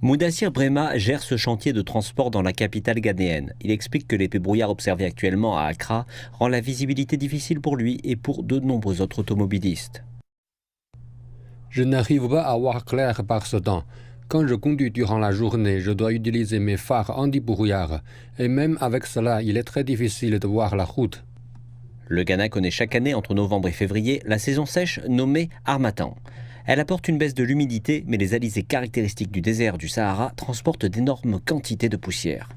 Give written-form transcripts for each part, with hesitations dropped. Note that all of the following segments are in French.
Mudassir Brema gère ce chantier de transport dans la capitale ghanéenne. Il explique que l'épais brouillard observé actuellement à Accra rend la visibilité difficile pour lui et pour de nombreux autres automobilistes. Je n'arrive pas à voir clair par ce temps. Quand je conduis durant la journée, je dois utiliser mes phares anti-brouillard. Et même avec cela, il est très difficile de voir la route. Le Ghana connaît chaque année, entre novembre et février, la saison sèche nommée Harmattan. Elle apporte une baisse de l'humidité, mais les alizés caractéristiques du désert du Sahara transportent d'énormes quantités de poussière.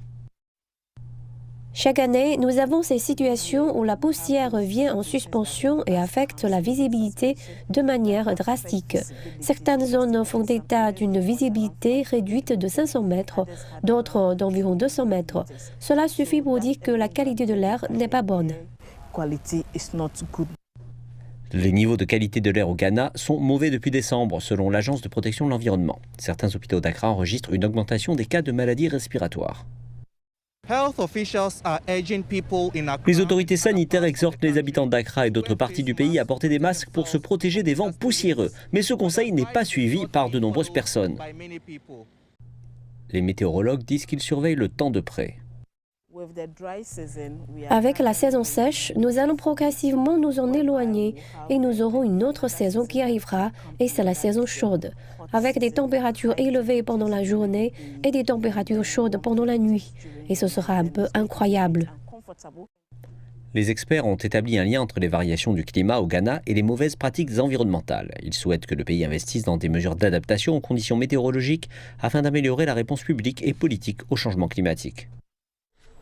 Chaque année, nous avons ces situations où la poussière vient en suspension et affecte la visibilité de manière drastique. Certaines zones font état d'une visibilité réduite de 500 mètres, d'autres d'environ 200 mètres. Cela suffit pour dire que la qualité de l'air n'est pas bonne. Les niveaux de qualité de l'air au Ghana sont mauvais depuis décembre, selon l'Agence de protection de l'environnement. Certains hôpitaux d'Accra enregistrent une augmentation des cas de maladies respiratoires. Les autorités sanitaires exhortent les habitants d'Accra et d'autres parties du pays à porter des masques pour se protéger des vents poussiéreux. Mais ce conseil n'est pas suivi par de nombreuses personnes. Les météorologues disent qu'ils surveillent le temps de près. Avec la saison sèche, nous allons progressivement nous en éloigner et nous aurons une autre saison qui arrivera et c'est la saison chaude, avec des températures élevées pendant la journée et des températures chaudes pendant la nuit. Et ce sera un peu incroyable. Les experts ont établi un lien entre les variations du climat au Ghana et les mauvaises pratiques environnementales. Ils souhaitent que le pays investisse dans des mesures d'adaptation aux conditions météorologiques afin d'améliorer la réponse publique et politique au changement climatique.